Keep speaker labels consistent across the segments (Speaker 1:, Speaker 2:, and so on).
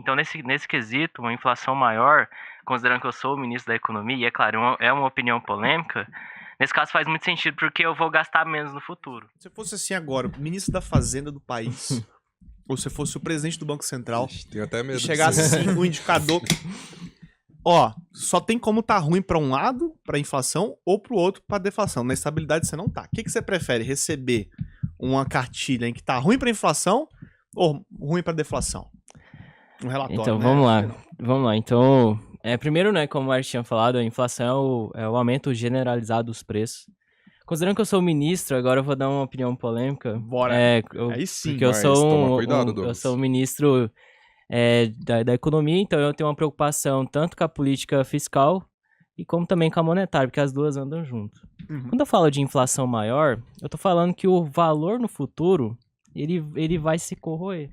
Speaker 1: Então, nesse quesito, uma inflação maior, considerando que eu sou o ministro da Economia, e é claro, é uma opinião polêmica, nesse caso faz muito sentido, porque eu vou gastar menos no futuro.
Speaker 2: Se fosse assim agora, o ministro da Fazenda do país, ou se fosse o presidente do Banco Central,
Speaker 3: Tenho até medo
Speaker 2: e chegasse assim, o indicador... Ó, só tem como tá ruim pra um lado, pra inflação, ou pro outro, pra deflação. Na estabilidade você não tá. O que você prefere? Receber uma cartilha em que tá ruim pra inflação ou ruim pra deflação? Um relatório,
Speaker 1: Então,
Speaker 2: né?
Speaker 1: vamos lá. Então, primeiro, né, como o Art tinha falado, a inflação é o aumento generalizado dos preços. Considerando que eu sou o ministro, agora eu vou dar uma opinião polêmica.
Speaker 2: Bora. Aí sim.
Speaker 1: Porque eu
Speaker 3: mas toma
Speaker 1: sou
Speaker 3: cuidado,
Speaker 1: eu
Speaker 3: Douglas.
Speaker 1: sou o ministro da economia, então eu tenho uma preocupação tanto com a política fiscal e como também com a monetária, porque as duas andam junto.
Speaker 2: Uhum.
Speaker 1: Quando eu falo de inflação maior, eu tô falando que o valor no futuro, ele vai se corroer.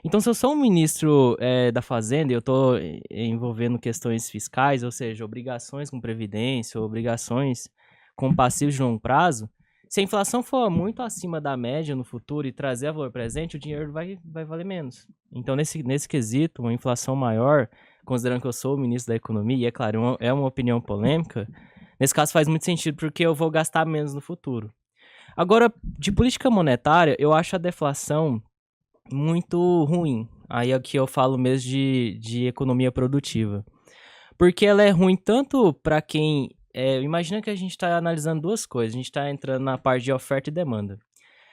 Speaker 1: Então, se eu sou um ministro da Fazenda e eu estou envolvendo questões fiscais, ou seja, obrigações com previdência, obrigações com passivos de longo prazo, se a inflação for muito acima da média no futuro e trazer a valor presente, o dinheiro vai valer menos. Então, nesse quesito, uma inflação maior, considerando que eu sou o ministro da Economia, e é claro, é uma opinião polêmica, nesse caso faz muito sentido porque eu vou gastar menos no futuro. Agora, de política monetária, eu acho a deflação muito ruim. Aí aqui eu falo mesmo de economia produtiva. Porque ela é ruim tanto para quem... imagina que a gente está analisando duas coisas. A gente está entrando na parte de oferta e demanda.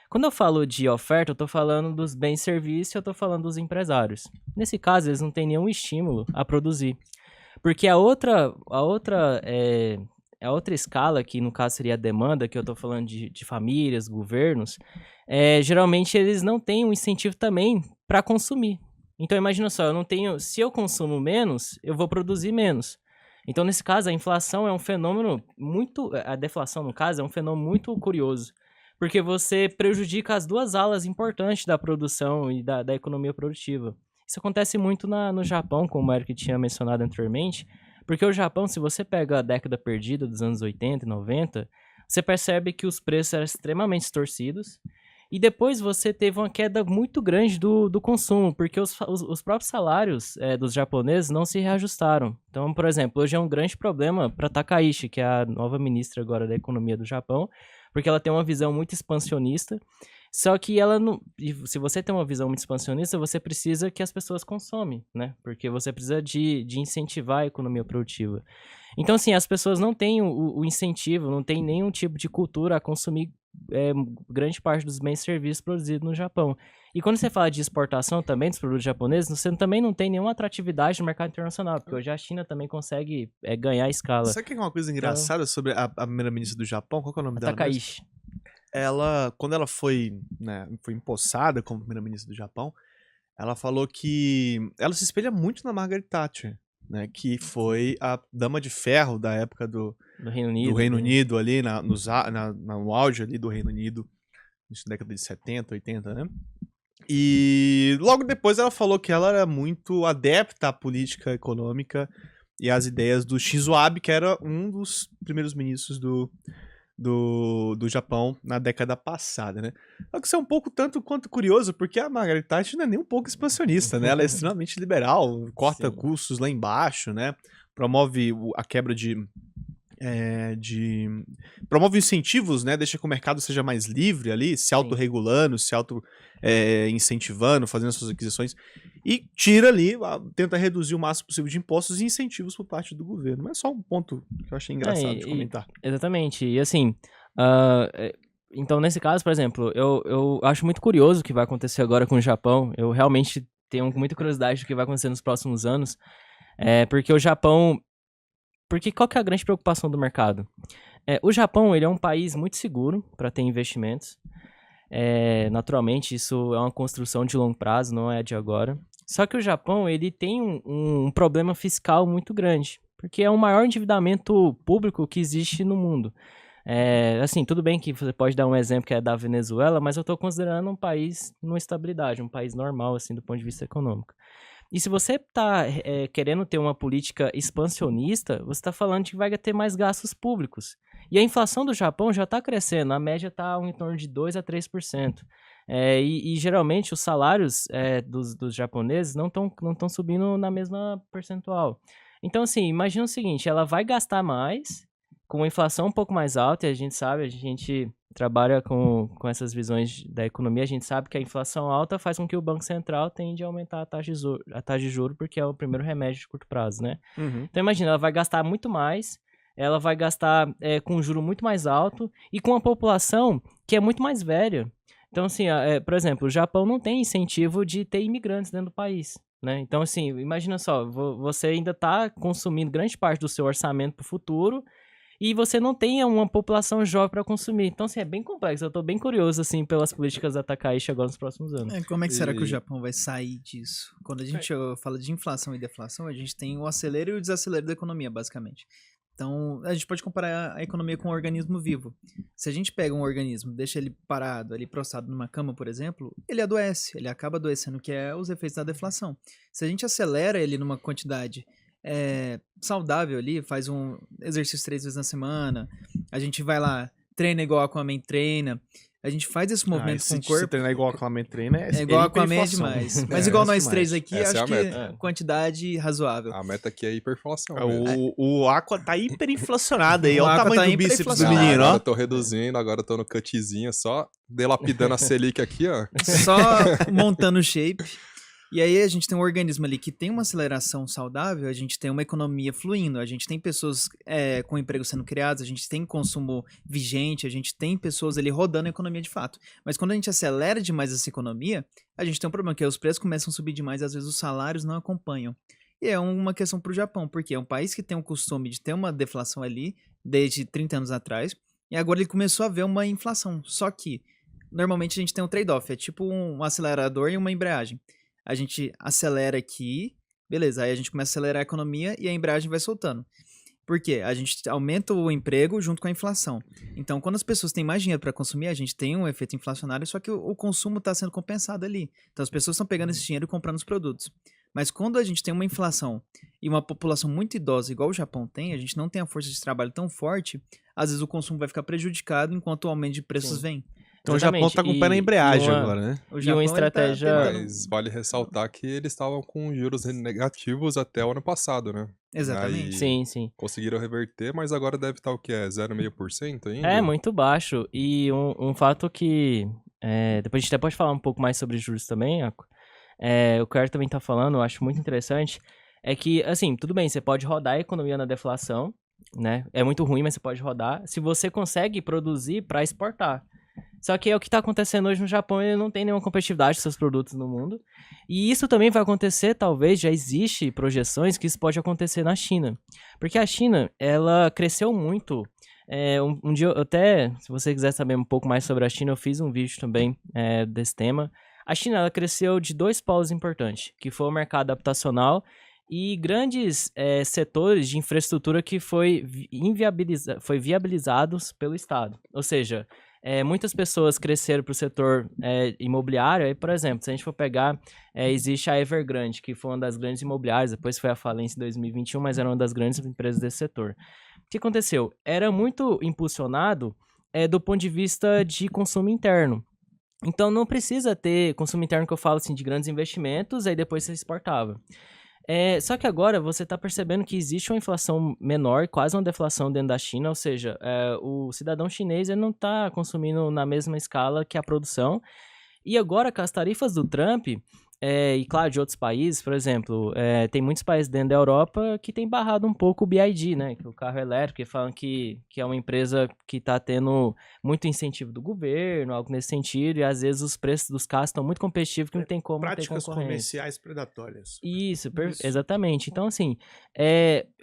Speaker 1: Quando eu falo de oferta, eu estou falando dos bens e serviços e eu estou falando dos empresários. Nesse caso, eles não têm nenhum estímulo a produzir. Porque a outra escala, que no caso seria a demanda, que eu estou falando de famílias, governos, geralmente eles não têm um incentivo também para consumir. Então imagina só, se eu consumo menos, eu vou produzir menos. Então nesse caso a inflação é um fenômeno a deflação no caso é um fenômeno muito curioso, porque você prejudica as duas alas importantes da produção e da economia produtiva. Isso acontece muito no Japão, como o Eric tinha mencionado anteriormente, porque o Japão, se você pega a década perdida dos anos 80 e 90, você percebe que os preços eram extremamente distorcidos e depois você teve uma queda muito grande do consumo, porque os próprios salários dos japoneses não se reajustaram. Então, por exemplo, hoje é um grande problema para Takaishi, que é a nova ministra agora da economia do Japão, porque ela tem uma visão muito expansionista. Só que ela não. Se você tem uma visão muito expansionista, você precisa que as pessoas consomem, né? Porque você precisa de incentivar a economia produtiva. Então, assim, as pessoas não têm o incentivo, não tem nenhum tipo de cultura a consumir grande parte dos bens e serviços produzidos no Japão. E quando você fala de exportação também dos produtos japoneses, você também não tem nenhuma atratividade no mercado internacional, porque hoje a China também consegue ganhar escala.
Speaker 2: Sabe que é uma coisa engraçada sobre a primeira-ministra do Japão? Qual que é o nome dela?
Speaker 1: Takaishi.
Speaker 2: Quando ela foi empossada como primeira-ministra do Japão, ela falou que ela se espelha muito na Margaret Thatcher, né, que foi a dama de ferro da época do Reino Unido ali, no auge ali do Reino Unido, na década de 70, 80, né? E logo depois ela falou que ela era muito adepta à política econômica e às ideias do Shinzo Abe, que era um dos primeiros ministros do Japão na década passada, né? Só que isso é um pouco tanto quanto curioso, porque a Margaret Thatcher não é nem um pouco expansionista, né? Ela é extremamente liberal, corta custos lá embaixo, né? Promove a quebra promove incentivos, né? Deixa que o mercado seja mais livre ali, se autorregulando, se incentivando, fazendo as suas aquisições, e tira ali, tenta reduzir o máximo possível de impostos e incentivos por parte do governo. Mas é só um ponto que eu achei engraçado de comentar.
Speaker 1: Exatamente. E assim, então nesse caso, por exemplo, eu acho muito curioso o que vai acontecer agora com o Japão. Eu realmente tenho muita curiosidade do que vai acontecer nos próximos anos, porque o Japão... Porque qual que é a grande preocupação do mercado? O Japão, ele é um país muito seguro para ter investimentos. Naturalmente, isso é uma construção de longo prazo, não é de agora. Só que o Japão, ele tem um problema fiscal muito grande, porque é o maior endividamento público que existe no mundo. Assim, tudo bem que você pode dar um exemplo que é da Venezuela, mas eu estou considerando um país numa estabilidade, um país normal, assim, do ponto de vista econômico. E se você está querendo ter uma política expansionista, você está falando de que vai ter mais gastos públicos. E a inflação do Japão já está crescendo, a média está em torno de 2 a 3%. E geralmente os salários dos japoneses não estão subindo na mesma percentual. Então, assim, imagina o seguinte, ela vai gastar mais, com uma inflação um pouco mais alta, e a gente sabe, a gente trabalha com essas visões da economia, a gente sabe que a inflação alta faz com que o Banco Central tende a aumentar a taxa de juros, porque é o primeiro remédio de curto prazo, né?
Speaker 2: Uhum.
Speaker 1: Então, imagina, ela vai gastar muito mais, ela vai gastar com um juro muito mais alto e com uma população que é muito mais velha. Então, assim, por exemplo, o Japão não tem incentivo de ter imigrantes dentro do país, né? Então, assim, imagina só, você ainda está consumindo grande parte do seu orçamento para o futuro e você não tem uma população jovem para consumir. Então, assim, é bem complexo. Eu tô bem curioso, assim, pelas políticas da Takaishi agora nos próximos anos.
Speaker 3: Como é que será que o Japão vai sair disso? Quando a gente fala de inflação e deflação, a gente tem o acelero e o desacelero da economia, basicamente. Então, a gente pode comparar a economia com um organismo vivo. Se a gente pega um organismo, deixa ele parado, ali prostrado numa cama, por exemplo, ele adoece, ele acaba adoecendo, que é os efeitos da deflação. Se a gente acelera ele numa quantidade saudável ali, faz um exercício 3 vezes na semana, a gente vai lá, treina igual a Aquaman treina, a gente faz esse movimento com o corpo.
Speaker 2: Se treinar igual a Aquaman treina,
Speaker 3: é igual a Aquaman é demais. Mas igual nós três aqui, acho que quantidade razoável.
Speaker 4: A meta aqui é hiperinflação.
Speaker 2: O Aqua tá hiperinflacionado aí, olha o tamanho do bíceps do menino, ó.
Speaker 4: Agora eu tô reduzindo, agora eu tô no cutzinho, só delapidando a Selic aqui, ó.
Speaker 3: Só montando o shape. E aí a gente tem um organismo ali que tem uma aceleração saudável, a gente tem uma economia fluindo, a gente tem pessoas com empregos sendo criados, a gente tem consumo vigente, a gente tem pessoas ali rodando a economia de fato. Mas quando a gente acelera demais essa economia, a gente tem um problema, que os preços começam a subir demais e às vezes os salários não acompanham. E é uma questão para o Japão, porque é um país que tem o costume de ter uma deflação ali desde 30 anos atrás, e agora ele começou a ver uma inflação. Só que, normalmente a gente tem um trade-off, é tipo um acelerador e uma embreagem. A gente acelera aqui, beleza, aí a gente começa a acelerar a economia e a embreagem vai soltando. Por quê? A gente aumenta o emprego junto com a inflação. Então, quando as pessoas têm mais dinheiro para consumir, a gente tem um efeito inflacionário, só que o consumo está sendo compensado ali. Então, as pessoas estão pegando esse dinheiro e comprando os produtos. Mas quando a gente tem uma inflação e uma população muito idosa, igual o Japão tem, a gente não tem a força de trabalho tão forte, às vezes o consumo vai ficar prejudicado enquanto o aumento de preços vem.
Speaker 2: Então o Japão tá com o pé na embreagem agora, né?
Speaker 1: E uma estratégia...
Speaker 4: Mas vale ressaltar que eles estavam com juros negativos até o ano passado, né?
Speaker 3: Exatamente.
Speaker 1: Sim.
Speaker 4: Conseguiram reverter, mas agora deve estar o quê? 0,5% ainda?
Speaker 1: É, muito baixo. E um fato que... depois a gente até pode falar um pouco mais sobre juros também, o que o Kerr também tá falando, eu acho muito interessante, é que, assim, tudo bem, você pode rodar a economia na deflação, né? É muito ruim, mas você pode rodar, se você consegue produzir para exportar. Só que é o que está acontecendo hoje no Japão, ele não tem nenhuma competitividade com seus produtos no mundo. E isso também vai acontecer, talvez, já existe projeções que isso pode acontecer na China. Porque a China, ela cresceu muito. Um dia, até, se você quiser saber um pouco mais sobre a China, eu fiz um vídeo também desse tema. A China, ela cresceu de 2 polos importantes, que foi o mercado habitacional e grandes setores de infraestrutura que foi viabilizados pelo Estado. Ou seja... muitas pessoas cresceram para o setor imobiliário. Aí, por exemplo, se a gente for pegar, existe a Evergrande, que foi uma das grandes imobiliárias, depois foi a falência em 2021, mas era uma das grandes empresas desse setor. O que aconteceu? Era muito impulsionado do ponto de vista de consumo interno. Então, não precisa ter consumo interno, que eu falo assim, de grandes investimentos, aí depois você exportava. Só que agora você está percebendo que existe uma inflação menor, quase uma deflação dentro da China, ou seja, o cidadão chinês ele não está consumindo na mesma escala que a produção. E agora com as tarifas do Trump, e claro, de outros países, por exemplo, tem muitos países dentro da Europa que tem barrado um pouco o BYD, né, que é o carro elétrico, que falam que é uma empresa que está tendo muito incentivo do governo, algo nesse sentido, e às vezes os preços dos carros estão muito competitivos que não tem como ter concorrência.
Speaker 2: Práticas comerciais predatórias.
Speaker 1: Isso, exatamente. Então, assim,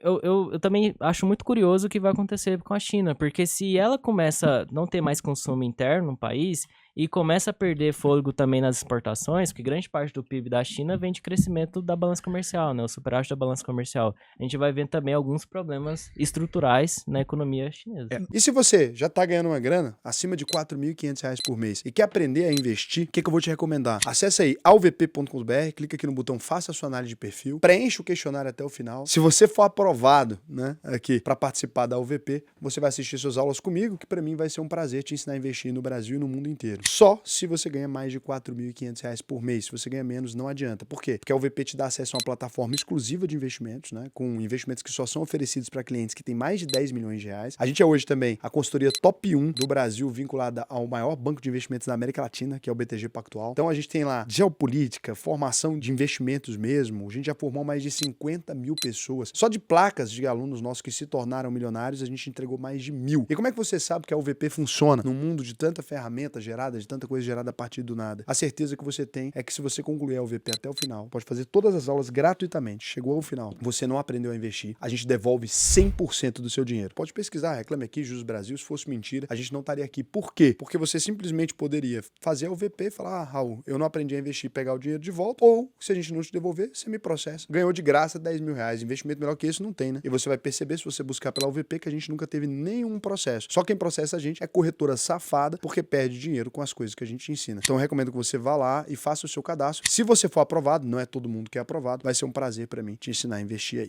Speaker 1: eu também acho muito curioso o que vai acontecer com a China, porque se ela começa a não ter mais consumo interno no país e começa a perder fôlego também nas exportações, porque grande parte do PIB da China vem de crescimento da balança comercial, né? O superávit da balança comercial. A gente vai ver também alguns problemas estruturais na economia chinesa.
Speaker 5: E se você já está ganhando uma grana acima de R$ 4.500 por mês e quer aprender a investir, o que eu vou te recomendar? Acesse aí alvp.com.br, clica aqui no botão Faça a sua análise de perfil, preencha o questionário até o final. Se você for aprovado, né, aqui para participar da UVP, você vai assistir suas aulas comigo, que para mim vai ser um prazer te ensinar a investir no Brasil e no mundo inteiro. Só se você ganha mais de R$ 4.500 por mês. Se você ganha menos, não adianta. Por quê? Porque a UVP te dá acesso a uma plataforma exclusiva de investimentos, né? Com investimentos que só são oferecidos para clientes que têm mais de 10 milhões de reais. A gente é hoje também a consultoria top 1 do Brasil, vinculada ao maior banco de investimentos da América Latina, que é o BTG Pactual. Então a gente tem lá geopolítica, formação de investimentos mesmo. A gente já formou mais de 50 mil pessoas. Só de placas de alunos nossos que se tornaram milionários, a gente entregou mais de 1.000. E como é que você sabe que a UVP funciona num mundo de tanta ferramenta gerada, de tanta coisa gerada a partir do nada? A certeza que você tem é que se você concluir a UVP até o final, pode fazer todas as aulas gratuitamente. Chegou ao final, você não aprendeu a investir, a gente devolve 100% do seu dinheiro. Pode pesquisar, Reclame Aqui, Juros Brasil. Se fosse mentira, a gente não estaria aqui. Por quê? Porque você simplesmente poderia fazer a UVP e falar: ah, Raul, eu não aprendi a investir, pegar o dinheiro de volta, ou se a gente não te devolver, você me processa. Ganhou de graça 10 mil reais. Investimento melhor que isso não tem, né? E você vai perceber, se você buscar pela UVP, que a gente nunca teve nenhum processo. Só quem processa a gente é corretora safada, porque perde dinheiro com as coisas que a gente ensina. Então eu recomendo que você vá lá e faça o seu cadastro. Se você for aprovado, não é todo mundo que é aprovado, vai ser um prazer para mim te ensinar a investir aí.